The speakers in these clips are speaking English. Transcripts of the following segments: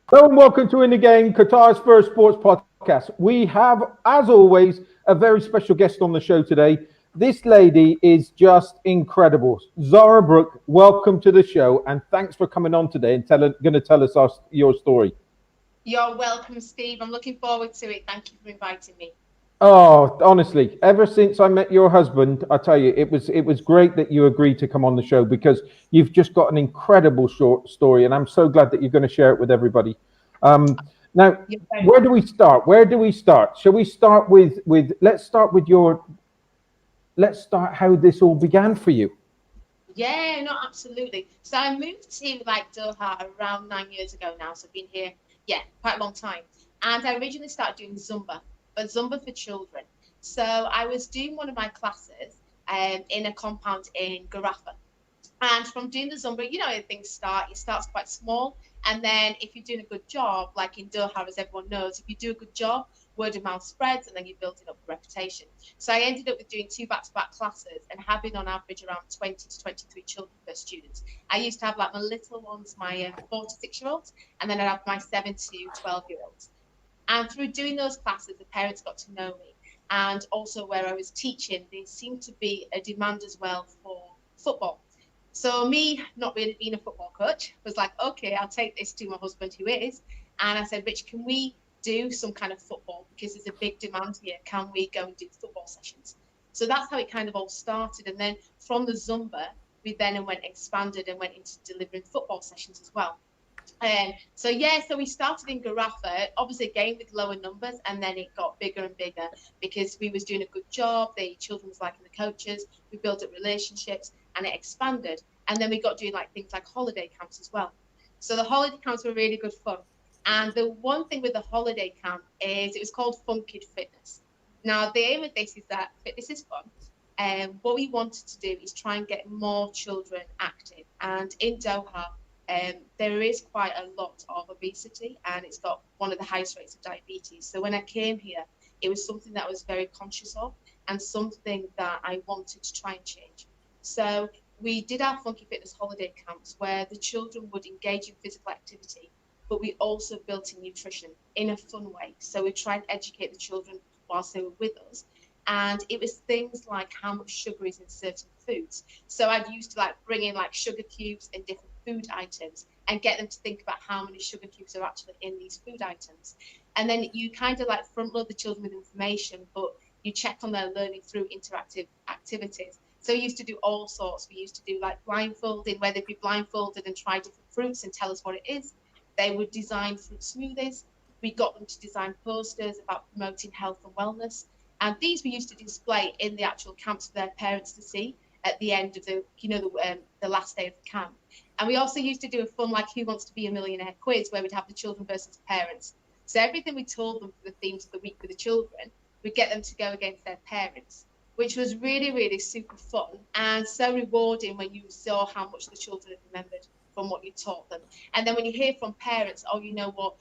Hello and welcome to In the Game, Qatar's first sports podcast. We have, as always, a very special guest on the show today. This lady is just incredible. Zara Brook, welcome to the show and thanks for coming on today and going to tell us your story. You're welcome, Steve. I'm looking forward to it. Thank you for inviting me. Oh, honestly, ever since I met your husband, I tell you, it was great that you agreed to come on the show because you've just got an incredible short story, and I'm so glad that you're going to share it with everybody. Um, now, You're very where do welcome. we start? Where do we start? Shall we start with let's start how this all began for you. Yeah, no, absolutely. So I moved to Doha around 9 years ago now. So I've been here, yeah, quite a long time. And I originally started doing Zumba, but Zumba for children. So I was doing one of my classes in a compound in Garafa. And from doing the Zumba, you know how things start. It starts quite small. And then if you're doing a good job, like in Doha, as everyone knows, if you do a good job, word of mouth spreads and then you're building up a reputation. So I ended up with doing two back-to-back classes and having on average around 20 to 23 children per student. I used to have like my little ones, my 4 to 6 year olds, and then I'd have my 7 to 12 year olds. And through doing those classes, the parents got to know me. And also where I was teaching, there seemed to be a demand as well for football. So me not really being a football coach was like, okay, I'll take this to my husband who is. And I said, Rich, can we do some kind of football? Because there's a big demand here. Can we go and do football sessions? So that's how it kind of all started. And then from the Zumba, we then went expanded and went into delivering football sessions as well. So yeah, so we started in Garafa, obviously again with lower numbers, and then it got bigger and bigger because we was doing a good job. The children was liking the coaches. We built up relationships, and it expanded. And then we got doing like things like holiday camps as well. So the holiday camps were really good fun. And the one thing with the holiday camp is it was called Fun Kid Fitness. Now the aim of this is that fitness is fun. And what we wanted to do is try and get more children active. And in Doha, there is quite a lot of obesity and it's got one of the highest rates of diabetes. So when I came here, it was something that I was very conscious of and something that I wanted to try and change. So we did our Funky Fitness holiday camps where the children would engage in physical activity, but we also built in nutrition in a fun way. So we tried to educate the children whilst they were with us. And it was things like how much sugar is in certain foods. So I'd used to like bring in like sugar cubes and different food items and get them to think about how many sugar cubes are actually in these food items. And then you kind of like front load the children with information, but you check on their learning through interactive activities. So we used to do all sorts. We used to do like blindfolding, where they'd be blindfolded and try different fruits and tell us what it is. They would design fruit smoothies. We got them to design posters about promoting health and wellness. And these we used to display in the actual camps for their parents to see at the end of the last day of the camp. And we also used to do a fun like Who Wants to Be a Millionaire quiz where we'd have the children versus parents. So everything we told them for the themes of the week with the children, we'd get them to go against their parents, which was really, really super fun and so rewarding when you saw how much the children had remembered from what you taught them. And then when you hear from parents, oh, you know what,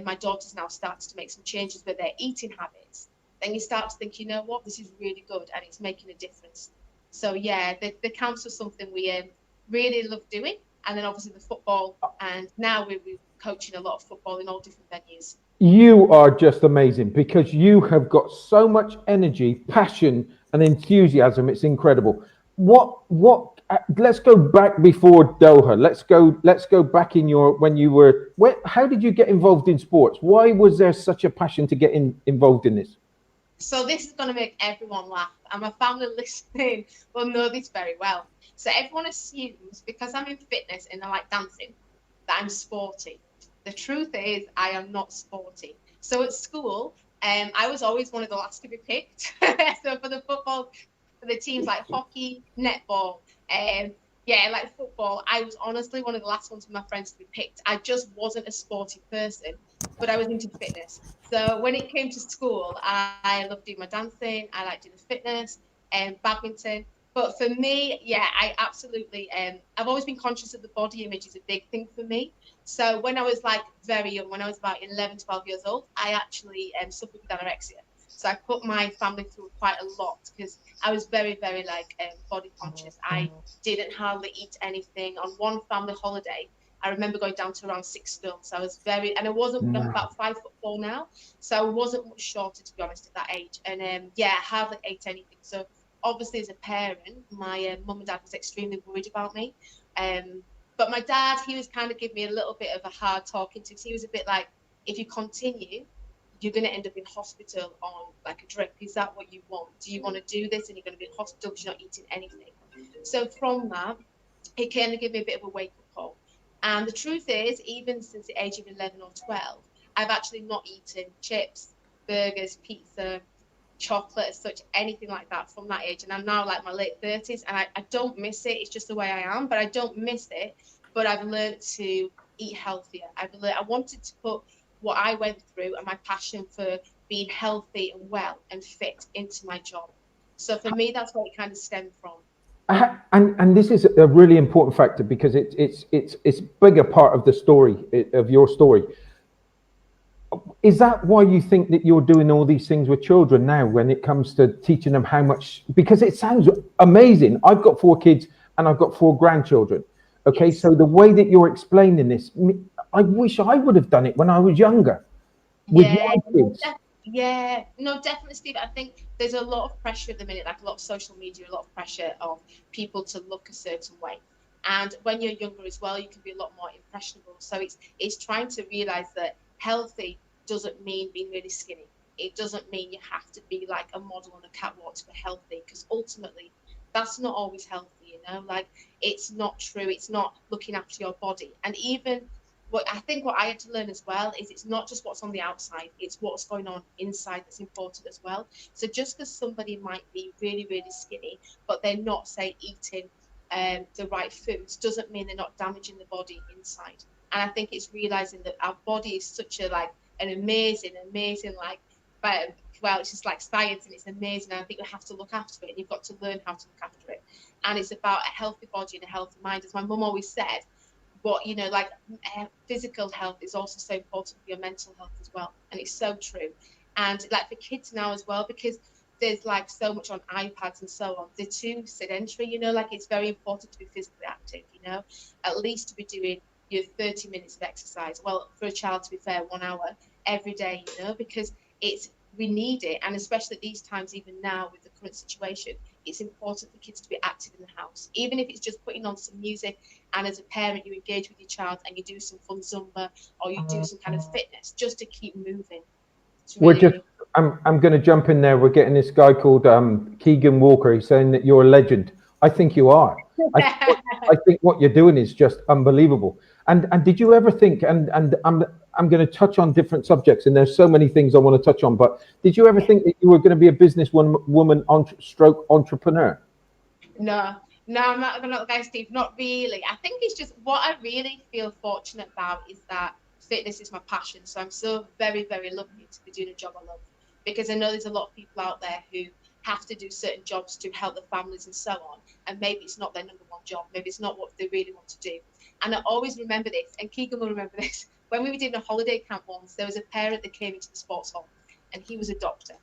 my daughter's now started to make some changes with their eating habits, then you start to think, you know what, this is really good and it's making a difference. So yeah, the camps was something we really love doing. And then obviously the football, and now we're coaching a lot of football in all different venues. You are just amazing because you have got so much energy, passion, and enthusiasm. It's incredible. Let's go back before Doha. Let's go back in your when you were. How did you get involved in sports? Why was there such a passion to get involved in this? So this is going to make everyone laugh, and my family listening will know this very well. So everyone assumes because I'm in fitness and I like dancing that I'm sporty. The truth is I am not sporty. So at school, I was always one of the last to be picked. So for the football, for the teams like hockey, netball, yeah, like football, I was honestly one of the last ones with my friends to be picked. I just wasn't a sporty person, but I was into fitness. So when it came to school, I loved doing my dancing. I liked doing the fitness and badminton. But for me, yeah, I absolutely, I've always been conscious of the body image is a big thing for me. So when I was like very young, when I was about 11, 12 years old, I actually suffered with anorexia. So I put my family through quite a lot because I was very, very like body conscious. I didn't hardly eat anything. On one family holiday, I remember going down to around 6 stone. So I was and I wasn't, I'm about 5'4" now. So I wasn't much shorter, to be honest, at that age. And I hardly ate anything. So obviously as a parent, my mum and dad was extremely worried about me. But my dad, he was kind of giving me a little bit of a hard talking to, because he was a bit like, if you continue, you're going to end up in hospital on like a drip. Is that what you want? Do you want to do this and you're going to be in hospital because you're not eating anything? So from that, it kind of gave me a bit of a wake-up call. And the truth is, even since the age of 11 or 12, I've actually not eaten chips, burgers, pizza, chocolate as such, anything like that from that age. And I'm now like my late 30s, and I don't miss it. It's just the way I am, but I don't miss it. But I've learned to eat healthier. I wanted to put what I went through and my passion for being healthy and well and fit into my job. So for me, that's where it kind of stemmed from. And this is a really important factor, because it's bigger part of the story, of your story. Is that why you think that you're doing all these things with children now, when it comes to teaching them how much? Because it sounds amazing. I've got 4 kids and I've got 4 grandchildren. Okay, yes. So the way that you're explaining this, I wish I would have done it when I was younger with my kids. Yeah, no, definitely, Steve. I think there's a lot of pressure at the minute, like a lot of social media, a lot of pressure of people to look a certain way. And when you're younger as well, you can be a lot more impressionable. So it's trying to realize that healthy doesn't mean being really skinny. It doesn't mean you have to be like a model on a catwalk to be healthy, because ultimately that's not always healthy, you know, like it's not true. It's not looking after your body. And even what I had to learn as well is it's not just what's on the outside, it's what's going on inside that's important as well. So just because somebody might be really, really skinny, but they're not, say, eating the right foods, doesn't mean they're not damaging the body inside. And I think it's realizing that our body is such a an amazing like, well, it's just like science, and it's amazing. And I think we have to look after it, and you've got to learn how to look after it. And it's about a healthy body and a healthy mind, as my mum always said. But like physical health is also so important for your mental health as well, and it's so true. And like for kids now as well, because there's like so much on iPads and so on, they're too sedentary, like it's very important to be physically active, at least to be doing your 30 minutes of exercise. Well, for a child, to be fair, 1 hour every day, because we need it. And especially these times, even now with the current situation, it's important for kids to be active in the house, even if it's just putting on some music, and as a parent you engage with your child and you do some fun Zumba, or you do some kind of fitness just to keep moving. I'm going to jump in there. We're getting this guy called Keegan Walker. He's saying that you're a legend. I think you are. I think what you're doing is just unbelievable. And did you ever think, and I'm going to touch on different subjects, and there's so many things I want to touch on, but did you ever think that you were going to be a businesswoman stroke entrepreneur? No, I'm not the guy, Steve, not really. I think it's just what I really feel fortunate about is that fitness is my passion. So I'm so very, very lucky to be doing a job I love, because I know there's a lot of people out there who have to do certain jobs to help their families and so on, and maybe it's not their number one job, maybe it's not what they really want to do. And I always remember this, and Keegan will remember this. When we were doing a holiday camp once, there was a parent that came into the sports hall, and he was a doctor,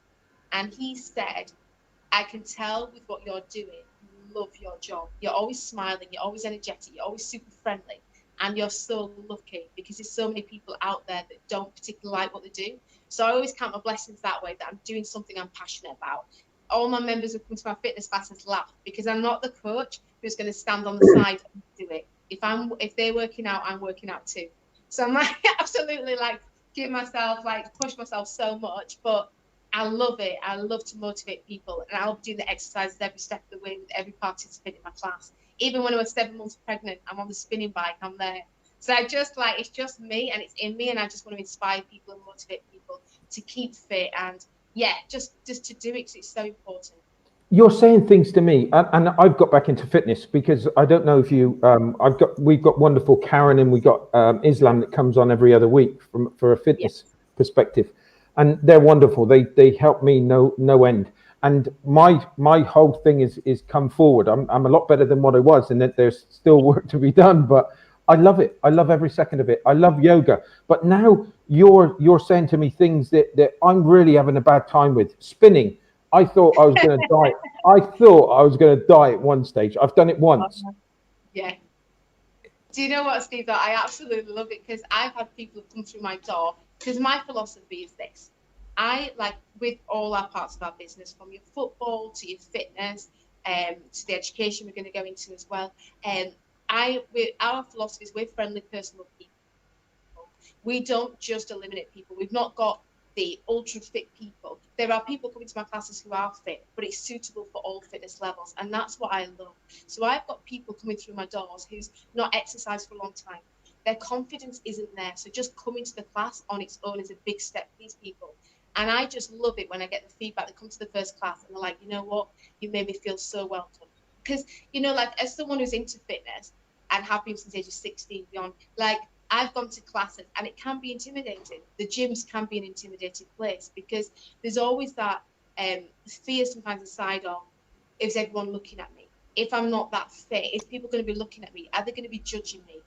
and he said, I can tell with what you're doing, you love your job. You're always smiling, you're always energetic, you're always super friendly, and you're so lucky, because there's so many people out there that don't particularly like what they do. So I always count my blessings that way, that I'm doing something I'm passionate about. All my members who come to my fitness classes laugh, because I'm not the coach who's going to stand on the side and do it. If they're working out, I'm working out too. So I'm like absolutely like give myself, like push myself so much, but I love it. I love to motivate people, and I'll do the exercises every step of the way with every participant in my class. Even when I was 7 months pregnant, I'm on the spinning bike, I'm there. So I just like, it's just me and it's in me, and I just want to inspire people and motivate people to keep fit, and just to do it, because it's so important. You're saying things to me, and I've got back into fitness because I don't know if you. We've got wonderful Karen, and we got Islam that comes on every other week for a fitness perspective, and they're wonderful. They help me no end. And my whole thing is come forward. I'm a lot better than what I was, and that there's still work to be done. But I love it. I love every second of it. I love yoga. But now you're saying to me things that I'm really having a bad time with. Spinning. I thought I was going to die. I thought I was going to die at one stage. I've done it once. Yeah. Do you know what, Steve? I absolutely love it because I've had people come through my door because my philosophy is this. I like with all our parts of our business, from your football to your fitness, to the education we're going to go into as well. Our philosophy is we're friendly, personal people. We don't just eliminate people. We've not got the ultra fit people. There are people coming to my classes who are fit, but it's suitable for all fitness levels. And that's what I love. So I've got people coming through my doors who's not exercised for a long time. Their confidence isn't there. So just coming to the class on its own is a big step for these people. And I just love it when I get the feedback that comes to the first class and they're like, you know what, you made me feel so welcome. Because, you know, like as someone who's into fitness and have been since age of 16 beyond, like I've gone to classes and it can be intimidating. The gyms can be an intimidating place because there's always that fear sometimes aside of, is everyone looking at me? If I'm not that fit, is people going to be looking at me? Are they going to be judging me?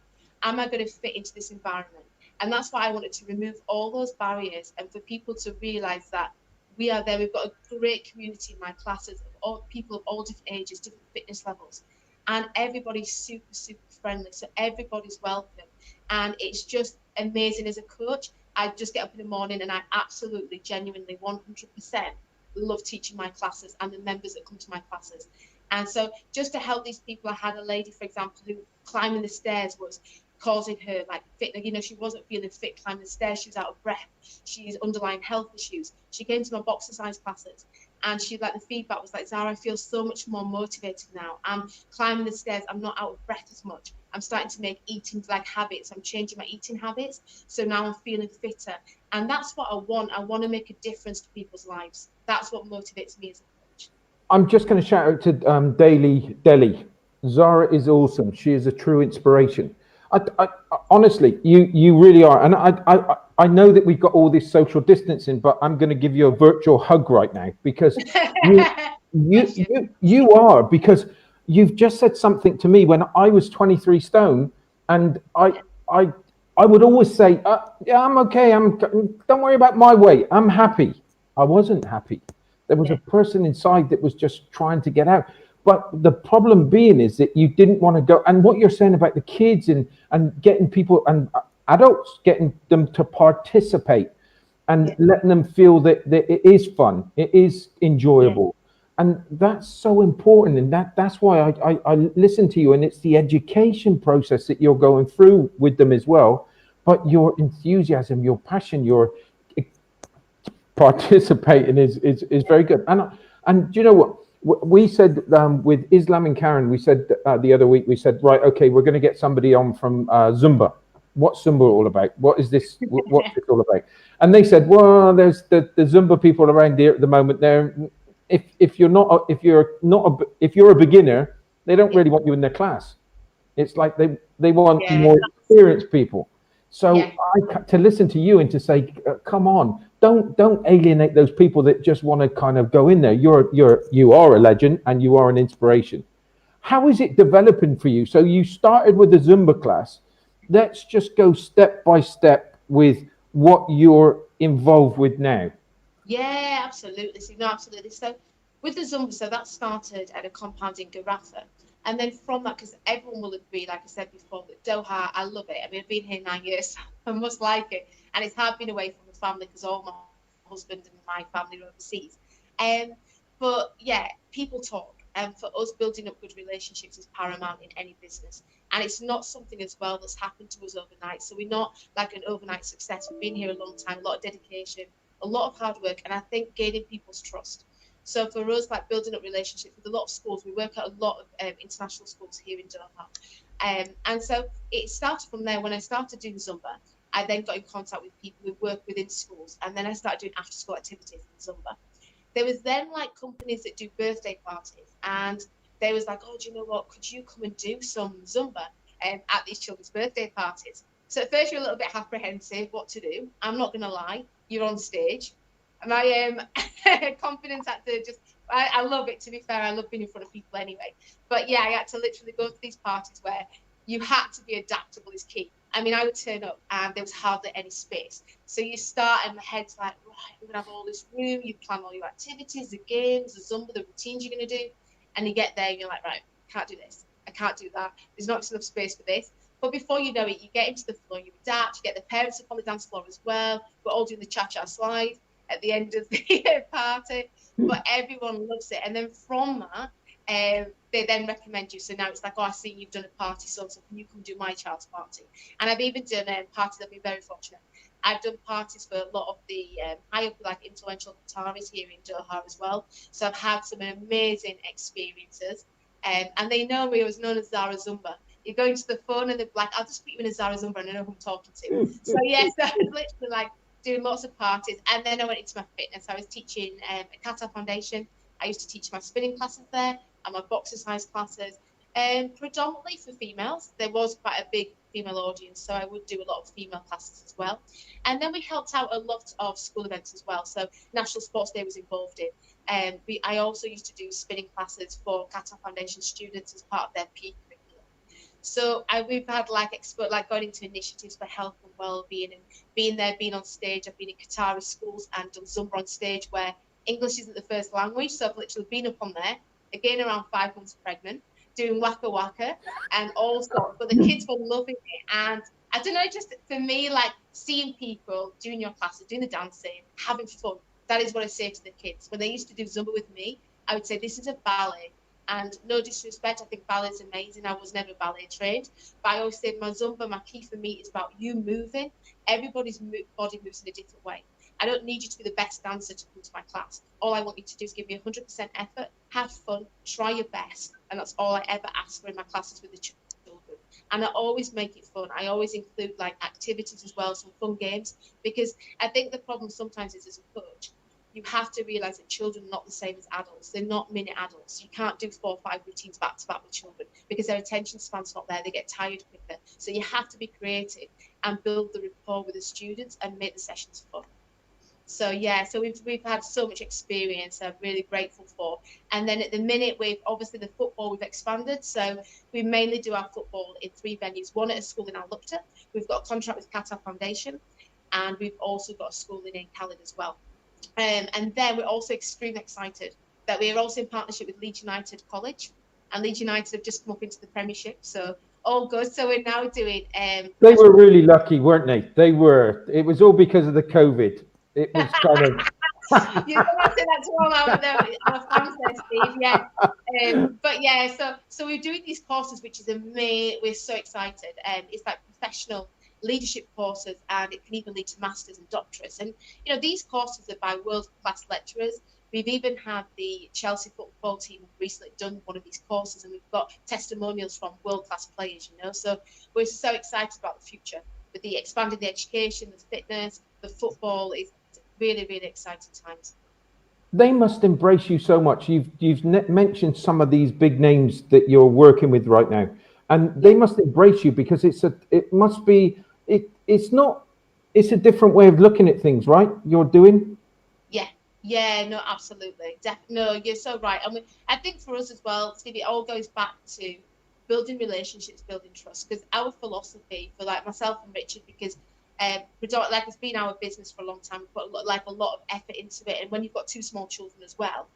Am I going to fit into this environment? And that's why I wanted to remove all those barriers and for people to realize that we are there. We've got a great community in my classes of all people of all different ages, different fitness levels. And everybody's super, super friendly. So everybody's welcome. And it's just amazing as a coach. I just get up in the morning and I absolutely, genuinely, 100% love teaching my classes and the members that come to my classes. And so just to help these people, I had a lady, for example, who climbing the stairs was causing her like fit, you know, she wasn't feeling fit climbing the stairs, she was out of breath, she's underlying health issues. She came to my boxercise classes and she like the feedback was like, Zara, I feel so much more motivated now. I'm climbing the stairs, I'm not out of breath as much. I'm starting to make eating like habits. I'm changing my eating habits. So now I'm feeling fitter. And that's what I want. I want to make a difference to people's lives. That's what motivates me as a coach. I'm just going to shout out to Delhi. Zara is awesome. She is a true inspiration. I honestly, you really are. And I know that we've got all this social distancing, but I'm going to give you a virtual hug right now because you are, because you've just said something to me when I was 23 stone, and I would always say, yeah, I'm okay. Don't worry about my weight. I'm happy. I wasn't happy. There was a person inside that was just trying to get out. But the problem being is that you didn't want to go. And what you're saying about the kids and getting people and adults, getting them to participate and letting them feel that it is fun, it is enjoyable. And that's so important. And that's why I listen to you. And it's the education process that you're going through with them as well. But your enthusiasm, your passion, your participating is very good. And do you know what? We said with Islam and Karen, we said the other week, we said, right, okay, we're going to get somebody on from Zumba. What's Zumba all about? What is this? What's this all about? And they said, well, there's the Zumba people around here at the moment. There, if you're a beginner, they don't really want you in their class. It's like they want more experienced people. So to listen to you and to say, come on, don't alienate those people that just want to kind of go in there. You are a legend and you are an inspiration. How is it developing for you? So you started with the Zumba class. Let's just go step by step with what you're involved with now. Yeah, absolutely. Absolutely. So with the Zumba, so that started at a compound in Garafa. And then from that, because everyone will agree, like I said before, that Doha, I love it. I mean, I've been here 9 years, so I must like it. And it's hard being away from the family because all my husband and my family are overseas. But yeah, people talk. And for us, building up good relationships is paramount in any business. And it's not something as well that's happened to us overnight. So we're not like an overnight success. We've been here a long time, a lot of dedication, a lot of hard work, and I think gaining people's trust. So for us, like building up relationships with a lot of schools, we work at a lot of international schools here in Doha. And so it started from there. When I started doing Zumba, I then got in contact with people who work within schools. And then I started doing after school activities in Zumba. There was then like companies that do birthday parties. And they was like, oh, do you know what? Could you come and do some Zumba at these children's birthday parties? So at first you're a little bit apprehensive what to do. I'm not going to lie. You're on stage. My confidence had to just, I love it, to be fair. I love being in front of people anyway. But yeah, I had to literally go to these parties where you had to be adaptable is key. I mean, I would turn up and there was hardly any space. So you start and the head's like, right, we're going to have all this room. You plan all your activities, the games, the Zumba, the routines you're going to do. And you get there and you're like, right, I can't do this. I can't do that. There's not enough space for this. But before you know it, you get into the floor, you adapt, you get the parents up on the dance floor as well. We're all doing the cha-cha slide at the end of the party, but everyone loves it. And then from that, they then recommend you. So now it's like, oh, I see you've done a party, so can you come do my child's party? And I've even done parties. I've been very fortunate. I've done parties for a lot of the high up, like influential Qataris here in Doha as well. So I've had some amazing experiences. And they know me. I was known as Zara Zumba. You go into the phone and they're like, I'll just put you in a Zara Zumba and I know who I'm talking to. So yes, I was literally like doing lots of parties. And then I went into my fitness. I was teaching at Qatar Foundation. I used to teach my spinning classes there and my boxercise classes. Predominantly for females. There was quite a big female audience, so I would do a lot of female classes as well. And then we helped out a lot of school events as well. So National Sports Day was involved in. I also used to do spinning classes for Qatar Foundation students as part of their PE curriculum. So we've had like going into initiatives for health and well-being and being on stage. I've been in Qatari schools and done Zumba on stage where English isn't the first language. So I've literally been up on there, again around 5 months pregnant, doing waka waka and all sorts, but the kids were loving it. And I don't know, just for me, like seeing people doing your classes, doing the dancing, having fun, that is what I say to the kids. When they used to do Zumba with me, I would say, this is a ballet. And no disrespect, I think ballet is amazing. I was never ballet trained, but I always say my Zumba, my key for me is about you moving. Everybody's body moves in a different way. I don't need you to be the best dancer to come to my class. All I want you to do is give me 100% effort, have fun, try your best. And that's all I ever ask for in my classes with the children. And I always make it fun. I always include like activities as well, some fun games, because I think the problem sometimes is as a coach, you have to realize that children are not the same as adults. They're not mini adults. You can't do 4 or 5 routines back to back with children because their attention span's not there. They get tired quicker. So you have to be creative and build the rapport with the students and make the sessions fun. So yeah, so we've had so much experience. I'm really grateful for. And then at the minute, we've obviously the football we've expanded. So we mainly do our football in 3 venues. One at a school in Al Lupta. We've got a contract with Qatar Foundation, and we've also got a school in Khalid as well. And then we're also extremely excited that we are also in partnership with Leeds United College, and Leeds United have just come up into the Premiership. So all good. So we're now doing. They were really lucky, weren't they? They were. It was all because of the COVID. It was kind of. You don't have to say that to all our fans there, Steve. Yeah. But yeah, so we're doing these courses, which is amazing. We're so excited. It's like professional leadership courses, and it can even lead to masters and doctorates. And you know, these courses are by world-class lecturers. We've even had the Chelsea football team recently done one of these courses, and we've got testimonials from world-class players. You know, so we're so excited about the future with the expanding the education, the fitness, the football. Is really, really exciting times. They must embrace you so much. You've mentioned some of these big names that you're working with right now, and they must embrace you because it's a different way of looking at things, right? You're doing. Yeah, no, absolutely. No, you're so right. And I think for us as well, Steve, it all goes back to building relationships, building trust. Because our philosophy for like myself and Richard, because like it's been our business for a long time, we've put a lot of effort into it. And when you've got 2 small children as well,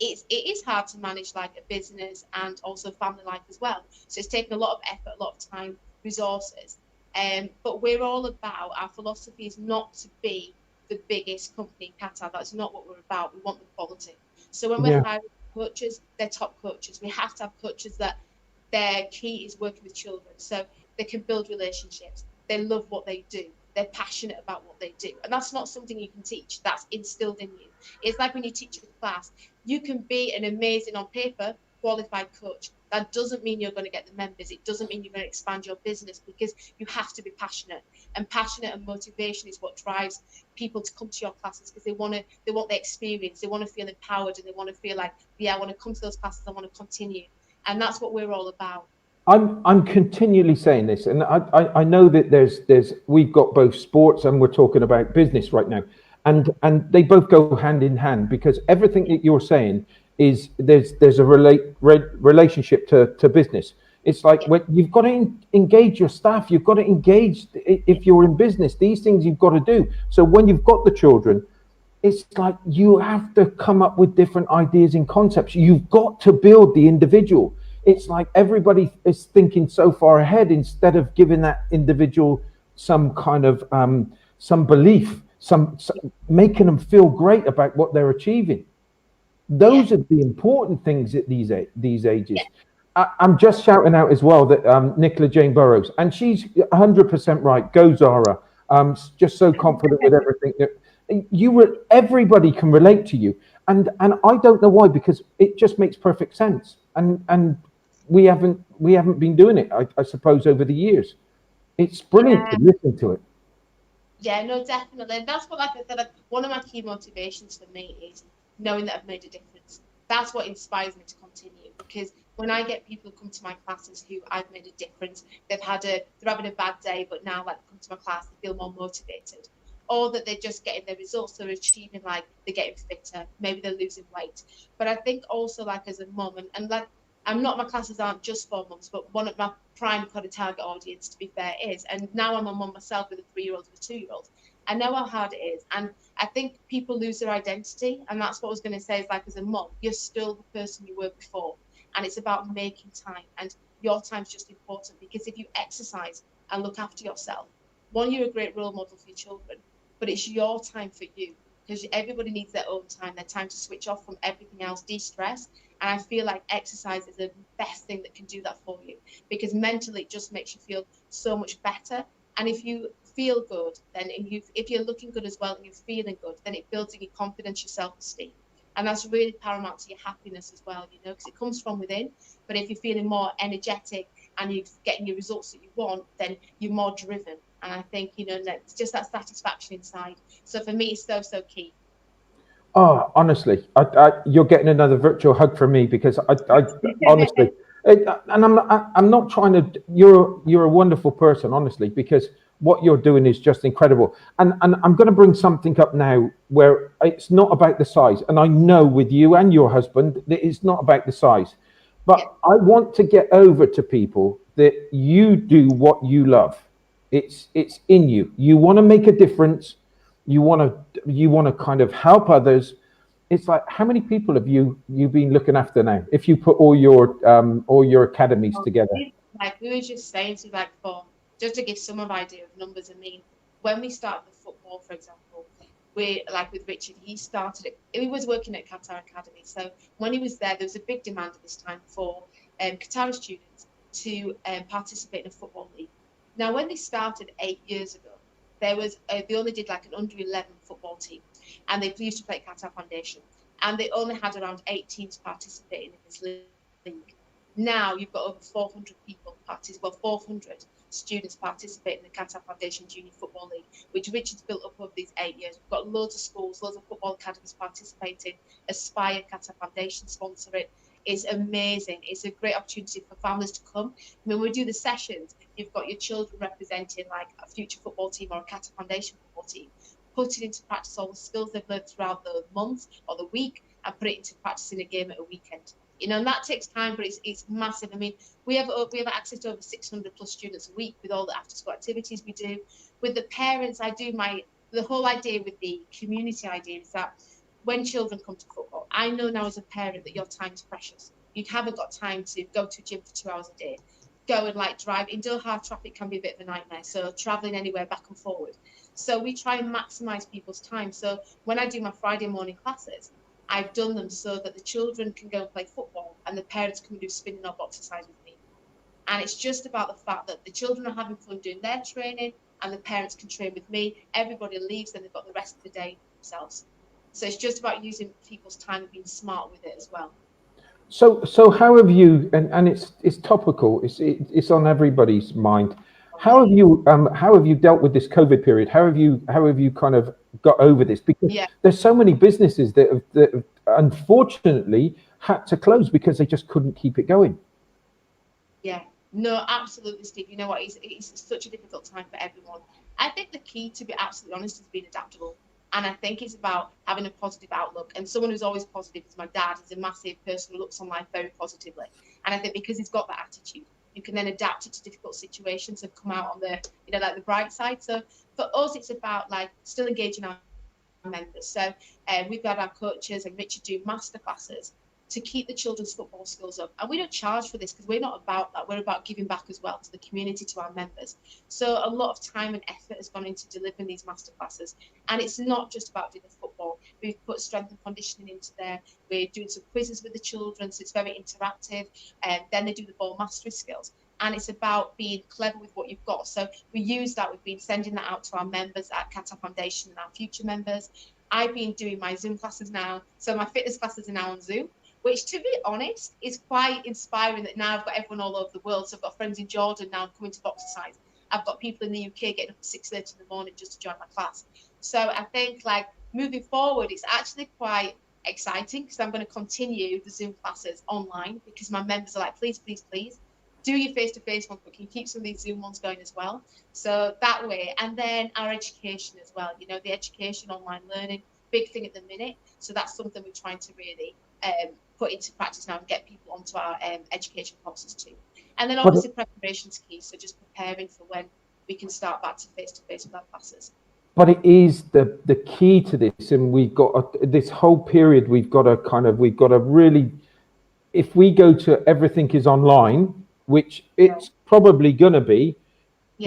it is hard to manage like a business and also family life as well. So it's taken a lot of effort, a lot of time, resources. But we're all about, our philosophy is not to be the biggest company in Qatar. That's not what we're about. We want the quality. So when we're hiring coaches, they're top coaches. We have to have coaches that their key is working with children, so they can build relationships. They love what they do. They're passionate about what they do. And that's not something you can teach. That's instilled in you. It's like when you teach a class, you can be an amazing, on paper, qualified coach. That doesn't mean you're going to get the members. It doesn't mean you're going to expand your business, because you have to be passionate. And passionate and motivation is what drives people to come to your classes, because they want the experience. They want to feel empowered, and they want to feel like, yeah, I want to come to those classes. I want to continue. And that's what we're all about. I'm continually saying this, and I know that we've got both sports and we're talking about business right now, and they both go hand in hand, because everything that you're saying is there's a relationship to business. It's like when you've got to engage your staff, you've got to engage, if you're in business, these things you've got to do. So when you've got the children, it's like you have to come up with different ideas and concepts. You've got to build the individual. it's like everybody is thinking so far ahead instead of giving that individual some kind of some belief, some making them feel great about what they're achieving. Yeah, Those are the important things at these yeah, ages. I'm just shouting out as well that Nicola Jane Burrows, and she's 100% right. Go Zara. Just so confident with everything that everybody can relate to you, and I don't know why, because it just makes perfect sense. And we haven't been doing it, I suppose, over the years. It's brilliant yeah. to listen to it. Yeah, no, definitely. And that's what, like I said, like, one of my key motivations for me is knowing that I've made a difference. That's what inspires me to continue. Because when I get people who come to my classes who I've made a difference, they're having a bad day, but now like come to my class, they feel more motivated. Or that they're just getting their results, they're achieving, like they're getting fitter, maybe they're losing weight. But I think also, like, as a mum, and like, my classes aren't just for mums, but one of my prime kind of target audience, to be fair, is. And now I'm a mum myself with a 3-year-old and a 2-year-old. I know how hard it is. And I think people lose their identity. And that's what I was going to say, is like, as a mum, you're still the person you were before. And it's about making time. And your time's just important, because if you exercise and look after yourself, one, you're a great role model for your children, but it's your time for you, because everybody needs their own time, their time to switch off from everything else, de-stress. And I feel like exercise is the best thing that can do that for you, because mentally it just makes you feel so much better. And if you feel good, then if you're looking good as well and you're feeling good, then it builds in your confidence, your self-esteem. And that's really paramount to your happiness as well, because it comes from within. But if you're feeling more energetic and you're getting your results that you want, then you're more driven. And I think, it's just that satisfaction inside. So for me, it's so, so key. Oh, honestly, you're getting another virtual hug from me, because I honestly, and I'm not trying to. You're a wonderful person, honestly, because what you're doing is just incredible. And I'm going to bring something up now where it's not about the size, and I know with you and your husband that it's not about the size, Yeah, but I want to get over to people that you do what you love. It's in you. You want to make a difference. You want to kind of help others. It's like, how many people have you been looking after now, if you put all your academies together? like we were just saying to, like, for just to give some of idea of numbers. I mean, when we started the football, for example, we, like with Richard, he was working at Qatar Academy. So when he was there was a big demand at this time for Qatari students to participate in a football league. Now, when they started 8 years ago, they only did like an under 11 football team, and they used to play Qatar Foundation, and they only had around 8 teams participating in this league. Now you've got over 400 people 400 students participate in the Qatar Foundation Junior Football League, which Richard's built up over these 8 years. We've got loads of schools, loads of football academies participating. Aspire, Qatar Foundation sponsor it. It's amazing. It's a great opportunity for families to come. I mean, when we do the sessions, you've got your children representing like a future football team or a Qatar Foundation football team, putting into practice all the skills they've learned throughout the month or the week, and put it into practice in a game at a weekend. And that takes time, but it's massive. I mean, we have access to over 600 plus students a week with all the after school activities we do. With the parents, the whole idea with the community idea is that when children come to football, I know now as a parent that your time is precious. You haven't got time to go to a gym for 2 hours a day, go and like drive. In Doha, traffic can be a bit of a nightmare, so traveling anywhere back and forward. So we try and maximize people's time. So when I do my Friday morning classes, I've done them so that the children can go and play football and the parents can do spinning or exercise with me. And it's just about the fact that the children are having fun doing their training and the parents can train with me. Everybody leaves and they've got the rest of the day themselves. So it's just about using people's time and being smart with it as well. So how have you, and it's topical, it's on everybody's mind. How have you dealt with this COVID period? How have you kind of got over this? Because Yeah. there's so many businesses that have unfortunately had to close because they just couldn't keep it going. Yeah, no, absolutely, Steve. You know what? It's such a difficult time for everyone. I think the key, to be absolutely honest, is being adaptable. And I think it's about having a positive outlook. And someone who's always positive is my dad. He's a massive person who looks on life very positively. And I think because he's got that attitude, you can then adapt it to difficult situations and come out on the, like the bright side. So for us, it's about like still engaging our members. So we've got our coaches and Richard do master classes to keep the children's football skills up. And we don't charge for this because we're not about that. We're about giving back as well to the community, to our members. So a lot of time and effort has gone into delivering these masterclasses. And it's not just about doing the football. We've put strength and conditioning into there. We're doing some quizzes with the children, so it's very interactive. And then they do the ball mastery skills. And it's about being clever with what you've got. So we use that. We've been sending that out to our members at Qatar Foundation and our future members. I've been doing my Zoom classes now. So my fitness classes are now on Zoom, which, to be honest, is quite inspiring that now I've got everyone all over the world. So I've got friends in Jordan now coming to Boxercise. I've got people in the UK getting up at 6:30 in the morning just to join my class. So I think, like, moving forward, it's actually quite exciting because I'm going to continue the Zoom classes online because my members are like, please, please, please, do your face-to-face one, but can you keep some of these Zoom ones going as well? So that way, and then our education as well, you know, the education, online learning, big thing at the minute. So that's something we're trying to really put into practice now and get people onto our education courses too. And then obviously preparation's key, so just preparing for when we can start back to face-to-face with our classes. But it is the key to this, and we've got this whole period, we've got to really, if we go to everything is online, which it's probably going to be,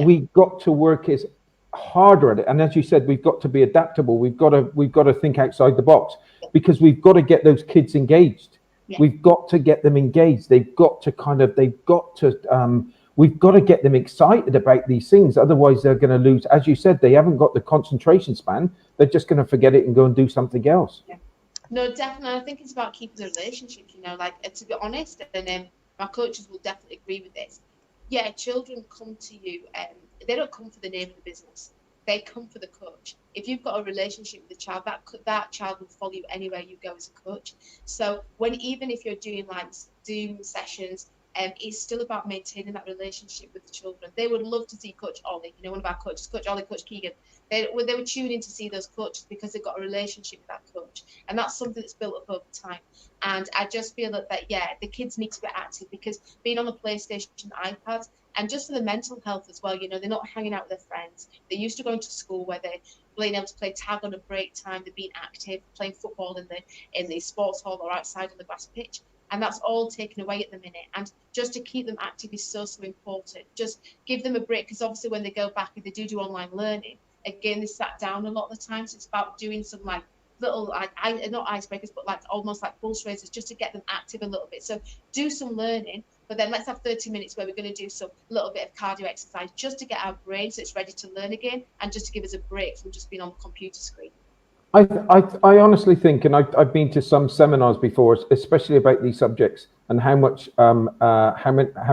we've got to work as harder at it. And as you said, we've got to be adaptable. We've got to think outside the box because we've got to get those kids engaged. We've got to get them engaged. We've got to get them excited about these things. Otherwise they're going to lose. As you said, they haven't got the concentration span. They're just going to forget it and go and do something else. No, definitely. I think it's about keeping the relationship, you know, like, to be honest, and my coaches will definitely agree with this. Yeah, children come to you, they don't come for the name of the business. They come for the coach. If you've got a relationship with the child, that child will follow you anywhere you go as a coach. So even if you're doing like Zoom sessions, it's still about maintaining that relationship with the children. They would love to see Coach Ollie, you know, one of our coaches, Coach Ollie, Coach Keegan. They would tune in to see those coaches because they've got a relationship with that coach. And that's something that's built up over time. And I just feel that the kids need to be active because being on the PlayStation, iPads, and just for the mental health as well, you know, they're not hanging out with their friends. They're used to going to school where they're being able to play tag on a break time, they're being active, playing football in the sports hall or outside on the grass pitch. And that's all taken away at the minute. And just to keep them active is so important. Just give them a break because obviously when they go back, if they do online learning, again, they sat down a lot of the time. So it's about doing some like little, not icebreakers, but like almost like pulse raisers just to get them active a little bit. So do some learning, but then let's have 30 minutes where we're going to do some little bit of cardio exercise just to get our brain so it's ready to learn again and just to give us a break from just being on the computer screen. I honestly think, and I've been to some seminars before, especially about these subjects and how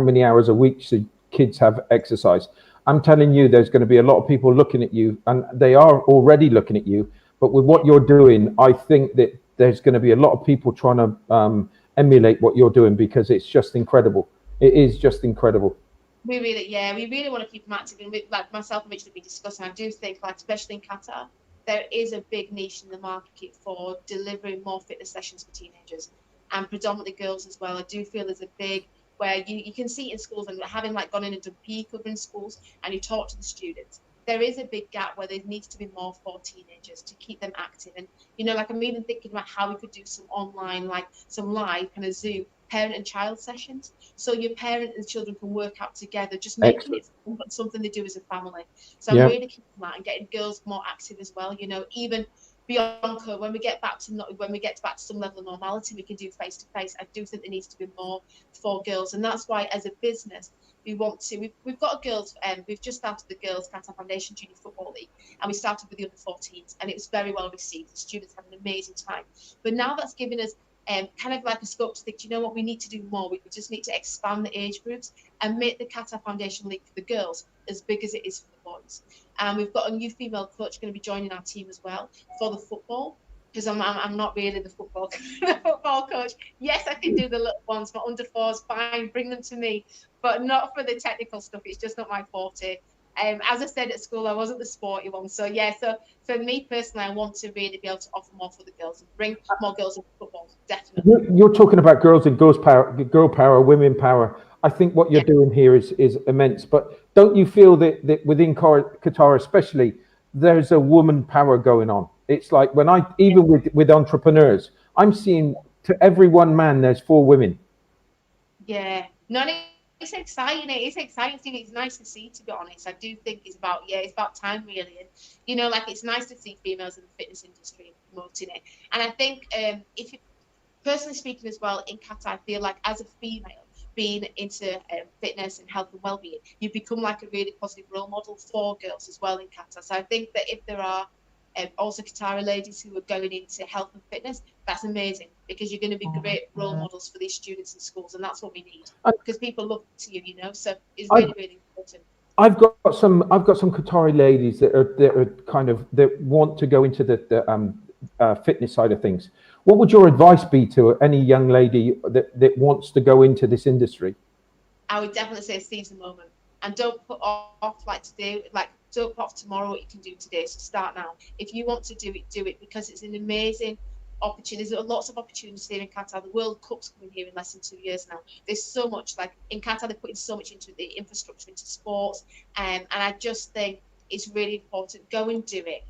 many hours a week should kids have exercise. I'm telling you, there's going to be a lot of people looking at you, and they are already looking at you. But with what you're doing, I think that there's going to be a lot of people trying to emulate what you're doing because it's just incredible. It is just incredible. We really want to keep them active. And like myself and Richard have been discussing, I do think, like, especially in Qatar, there is a big niche in the market for delivering more fitness sessions for teenagers and predominantly girls as well. I do feel there's a big, where you can see in schools, and having like gone in and done PE cover in schools and you talk to the students, there is a big gap where there needs to be more for teenagers to keep them active. And, you know, like I'm even thinking about how we could do some online, like some live kind of Zoom parent and child sessions. So your parent and children can work out together, just making it something they do as a family. So I'm really keeping that and getting girls more active as well, you know, even beyond when we get back to some level of normality, we can do face to face. I do think there needs to be more for girls, and that's why as a business we want to. We've got a girls, we've just started the Girls Qatar Foundation Junior Football League, and we started with the under 14s, and it was very well received. The students had an amazing time, but now that's given us kind of like a scope to think, do you know what, we need to do more. We just need to expand the age groups and make the Qatar Foundation League for the girls as big as it is for the boys. And we've got a new female coach going to be joining our team as well for the football, because I'm not really the football coach. Yes, I can do the little ones, but under fours, fine, bring them to me, but not for the technical stuff. It's just not my forte. As I said at school, I wasn't the sporty one. So so for me personally, I want to really be able to offer more for the girls and bring more girls into football. Definitely. You're talking about girls and girl power, women power. I think what you're doing here is immense. But don't you feel that within Qatar especially, there's a woman power going on? It's like when even with entrepreneurs, I'm seeing to every one man, there's 4 women. Yeah, no, it's exciting. It is exciting. It's nice to see, to be honest. I do think it's about time, really. And like it's nice to see females in the fitness industry promoting it. And I think if you, personally speaking as well, in Qatar, I feel like as a female being into fitness and health and well-being, you become like a really positive role model for girls as well in Qatar. So I think that if there are also Qatari ladies who are going into health and fitness, that's amazing, because you're going to be great role models for these students in schools, and that's what we need, because people look to you, so it's really, really important. I've got some Qatari ladies that are kind of, that want to go into the fitness side of things. What would your advice be to any young lady that wants to go into this industry? I would definitely say seize the moment, and don't put off don't put off tomorrow what you can do today. So start now. If you want to do it, because it's an amazing opportunity. There's lots of opportunities here in Qatar. The World Cup's coming here in less than 2 years now. There's so much, like in Qatar, they're putting so much into the infrastructure, into sports, and I just think it's really important. Go and do it.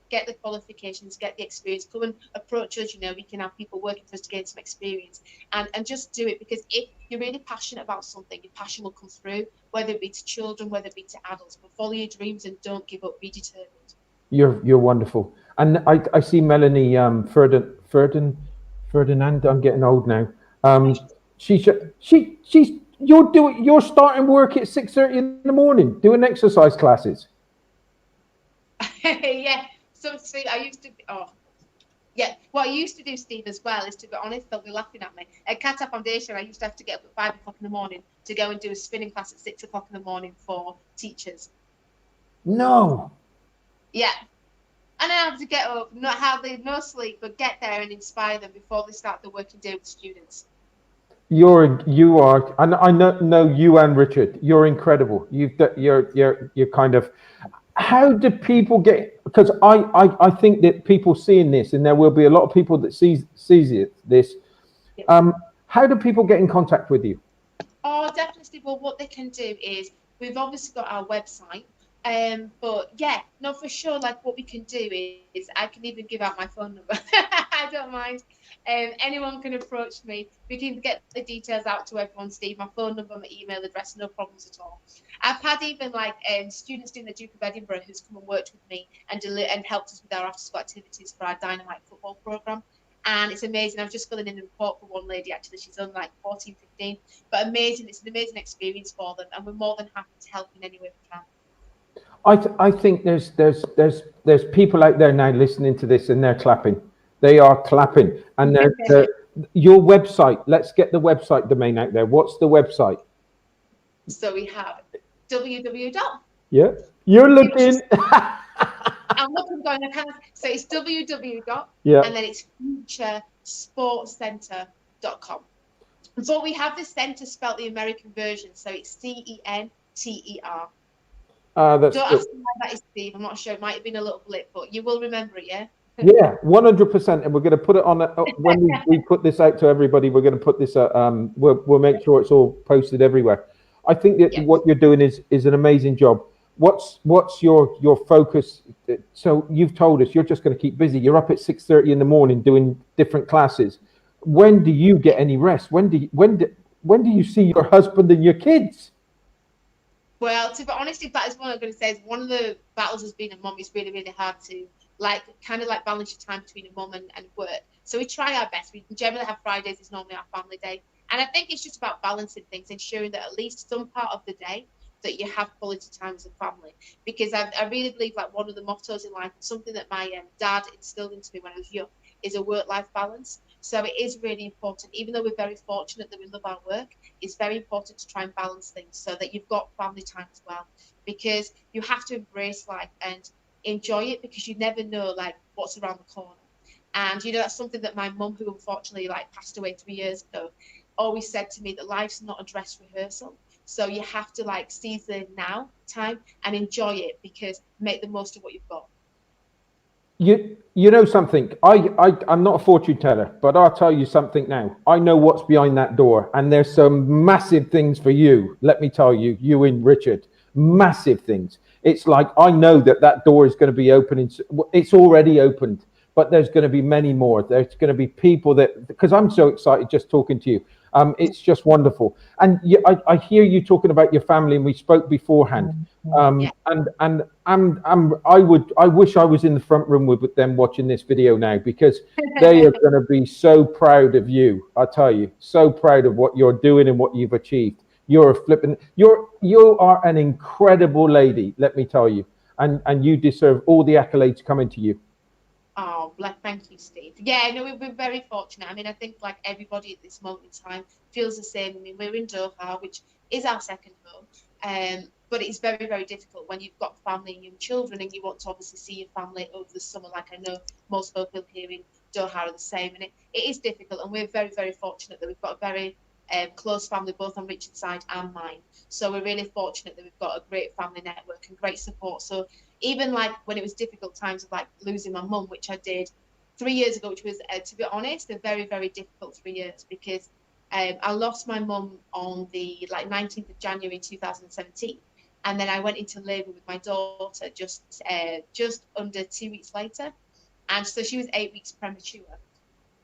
Get the qualifications, get the experience, come and approach us. We can have people working for us to gain some experience, and just do it, because if you're really passionate about something, your passion will come through, whether it be to children, whether it be to adults. But follow your dreams and don't give up. Be determined. You're wonderful. And I see Melanie Ferdinand. I'm getting old now. You're starting work at 6:30 in the morning doing exercise classes. Yeah. So Steve, I used to. What I used to do, Steve, as well, is, to be honest, they'll be laughing at me. At Qatar Foundation, I used to have to get up at 5 o'clock in the morning to go and do a spinning class at 6 o'clock in the morning for teachers. No. Yeah. And I have to get up, not have no sleep, but get there and inspire them before they start the working day with students. You are, and I know you and Richard. You're incredible. You're kind of. How do people get? Because I think that people seeing this, and there will be a lot of people that sees this. How do people get in contact with you? Oh, definitely. Well, what they can do is, we've obviously got our website. But yeah, no, for sure. Like, what we can do is I can even give out my phone number. I don't mind. Anyone can approach me. We can get the details out to everyone, Steve. My phone number, my email address, no problems at all. I've had even students doing the Duke of Edinburgh who's come and worked with me and helped us with our after-school activities for our Dynamite football program. And it's amazing. I'm just filling in a report for one lady, actually. She's on 14, 15. But amazing. It's an amazing experience for them. And we're more than happy to help in any way we can. I think there's people out there now listening to this, and they're clapping. They are clapping. And your website, let's get the website domain out there. What's the website? So we have www. Yeah, you're looking. I'm looking going. So it's www. Yeah. And then it's futuresportscenter.com. But we have the center spelled the American version, so it's CENTER. Don't ask me why that is, Steve. I'm not sure. It might have been a little blip, but you will remember it, yeah? Yeah, 100%. And we're going to put it on when we put this out to everybody. We're going to put this. We'll make sure it's all posted everywhere. I think that what you're doing is an amazing job. What's your focus? So you've told us you're just going to keep busy. You're up at 6:30 in the morning doing different classes. When do you get any rest? When do you see your husband and your kids? Well, to be honest, if that is what I'm going to say, is one of the battles as being a mum is really, really hard to balance your time between a mum and work. So we try our best. We generally have Fridays is normally our family day. And I think it's just about balancing things, ensuring that at least some part of the day that you have quality time as a family. Because I really believe one of the mottos in life, something that my dad instilled into me when I was young, is a work-life balance. So it is really important, even though we're very fortunate that we love our work, it's very important to try and balance things so that you've got family time as well. Because you have to embrace life and enjoy it, because you never know what's around the corner. And that's something that my mum, who unfortunately passed away 3 years ago, always said to me, that life's not a dress rehearsal. So you have to seize the now time and enjoy it, because make the most of what you've got. You know something, I'm not a fortune teller, but I'll tell you something now. I know what's behind that door, and there's some massive things for you. Let me tell you, you and Richard, massive things. It's I know that door is going to be opening. It's already opened, but there's going to be many more. There's going to be people that, because I'm so excited just talking to you. It's just wonderful. And I hear you talking about your family, and we spoke beforehand. I wish I was in the front room with them watching this video now, because they are going to be so proud of you. I tell you, so proud of what you're doing and what you've achieved. You are an incredible lady, let me tell you, and you deserve all the accolades coming to you. Oh, thank you, Steve. Yeah, no, we've been very fortunate. I mean, I think like everybody at this moment in time feels the same. I mean, we're in Doha, which is our second home, but it's very, very difficult when you've got family and young children, and you want to obviously see your family over the summer. Like I know most people here in Doha are the same, and it is difficult. And we're very, very fortunate that we've got a very close family, both on Richard's side and mine. So we're really fortunate that we've got a great family network and great support. So even like when it was difficult times of like losing my mum, which I did 3 years ago, which was, to be honest, a very, very difficult 3 years, because I lost my mum on the 19th of January 2017. And then I went into labour with my daughter just under 2 weeks later. And so she was 8 weeks premature.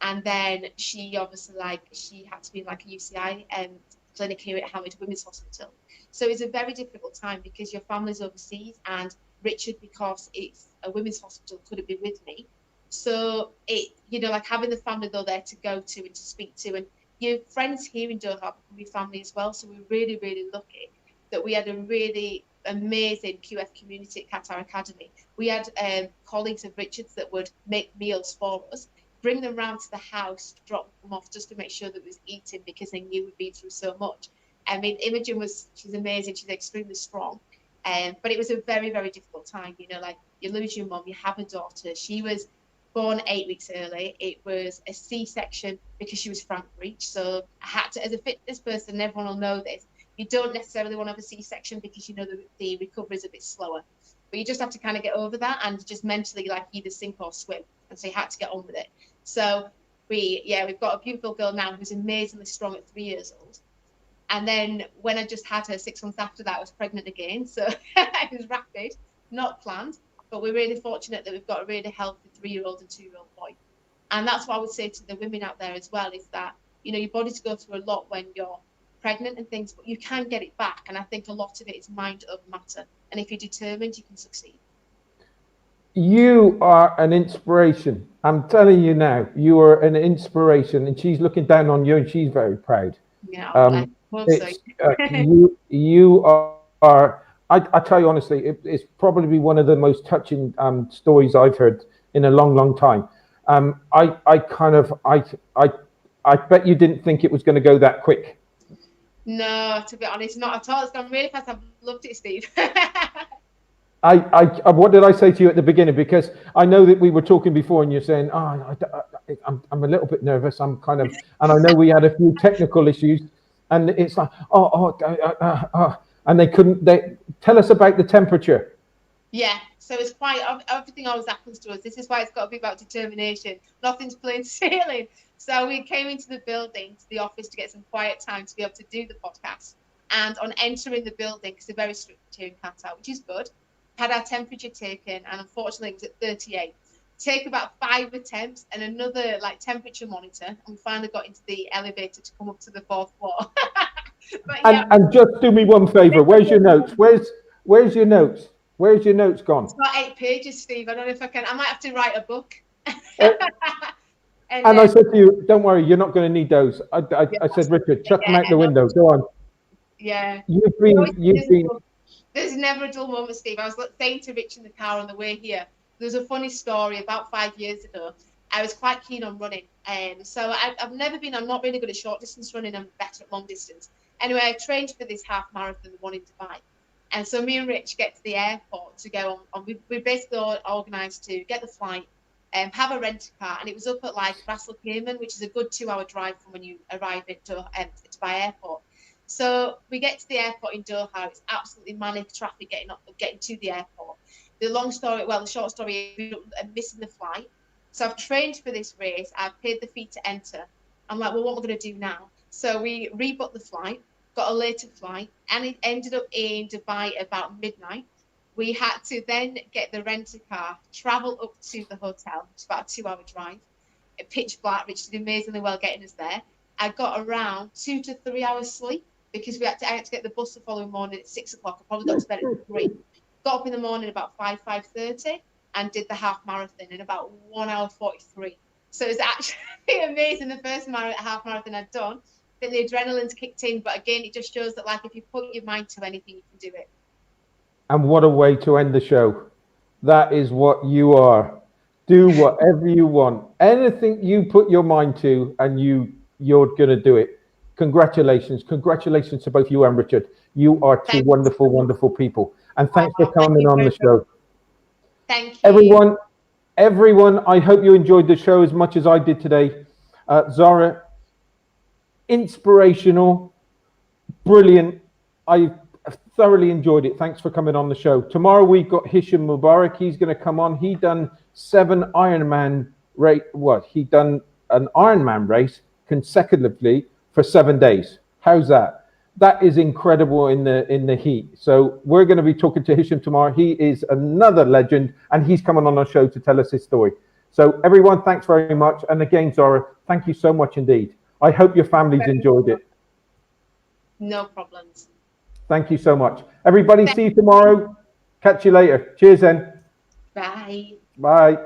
And then she obviously she had to be in like a UCI clinic here at Hamid Women's Hospital. So it's a very difficult time because your family's overseas, and Richard, because it's a women's hospital, couldn't be with me. So having the family though there to go to and to speak to, and your friends here in Doha become your family as well. So we're really, really lucky that we had a really amazing QF community at Qatar Academy. We had colleagues of Richard's that would make meals for us, bring them round to the house, drop them off just to make sure that we was eating, because they knew we'd been through so much. I mean, Imogen she's amazing. She's extremely strong. But it was a very, very difficult time. You lose your mum, you have a daughter. She was born 8 weeks early. It was a C-section because she was frank breech. So I had to, as a fitness person, everyone will know this, you don't necessarily want to have a C-section because the recovery is a bit slower. But you just have to kind of get over that and just mentally either sink or swim. And so you had to get on with it. So we've got a beautiful girl now who's amazingly strong at 3 years old. And then when I just had her 6 months after that, I was pregnant again. So it was rapid, not planned. But we're really fortunate that we've got a really healthy 3-year-old and 2-year-old boy. And that's what I would say to the women out there as well, is that, your body's go through a lot when you're pregnant and things, but you can get it back. And I think a lot of it is mind over matter. And if you're determined, you can succeed. You are an inspiration. I'm telling you now, you are an inspiration. And she's looking down on you and she's very proud. Yeah, you are. I tell you honestly, it's probably one of the most touching stories I've heard in a long, long time. I bet you didn't think it was going to go that quick. No, to be honest, not at all. It's gone really fast. I've loved it, Steve. What did I say to you at the beginning? Because I know that we were talking before, and you're saying, I'm a little bit nervous. And I know we had a few technical issues, and it's like, and they couldn't. Tell us about the temperature. Yeah, so it's quite, everything always happens to us. This is why it's got to be about determination. Nothing's plain sailing. So we came into the building, to the office, to get some quiet time to be able to do the podcast. And on entering the building, because they're very strict here in Qatar, which is good, had our temperature taken, and unfortunately it was at 38. Take about 5 attempts and another temperature monitor, and we finally got into the elevator to come up to the 4th floor. And just do me one favor. Where's your notes? Where's your notes? Where's your notes gone? It's got 8 pages, Steve. I don't know if I can. I might have to write a book. And I said to you, don't worry, you're not going to need those. I said, Richard, chuck them out the window. Go on. Yeah. You've been. There's never a dull moment, Steve. I was saying to Rich in the car on the way here, there's a funny story about 5 years ago. I was quite keen on running. So I'm not really good at short distance running. I'm better at long distance. Anyway, I trained for this half marathon, the one in Dubai. And so me and Rich get to the airport to go on. We basically organised to get the flight, have a rent car, and it was up at Ras Al Khaimah, which is a good 2-hour drive from when you arrive at Dubai airport. So we get to the airport in Doha. It's absolutely manic traffic getting to the airport. The short story is I'm missing the flight. So I've trained for this race. I've paid the fee to enter. I'm like, well, what am I going to do now? So we rebooked the flight, got a later flight, and it ended up in Dubai about midnight. We had to then get the rent-a-car, travel up to the hotel, it's about a 2-hour drive, at pitch black, which did amazingly well getting us there. I got around 2 to 3 hours sleep because I had to get the bus the following morning at 6 o'clock. I probably got to bed at 3. Got up in the morning about 5:30 and did the half marathon in about 1 hour 43. So it was actually amazing, the first half marathon I'd done. Then the adrenaline's kicked in, but again, it just shows that, like, if you put your mind to anything, you can do it. And what a way to end the show. That is what you are. Do whatever you want. Anything you put your mind to, and you're going to do it. Congratulations. Congratulations to both you and Richard. You are two wonderful, wonderful people. And thanks for coming on the show. Thank you. Everyone, I hope you enjoyed the show as much as I did today. Zara, inspirational, brilliant. I thoroughly enjoyed it. Thanks for coming on the show. Tomorrow we've got Hisham Mubarak. He's going to come on. He done 7 Ironman race. He done an Ironman race consecutively for 7 days. How's that? That is incredible in the heat. So we're going to be talking to Hisham tomorrow. He is another legend, and he's coming on our show to tell us his story. So everyone, thanks very much. And again, Zara, thank you so much indeed. I hope your families enjoyed it. No problems. Thank you so much. Everybody, see you tomorrow. Catch you later. Cheers then. Bye. Bye.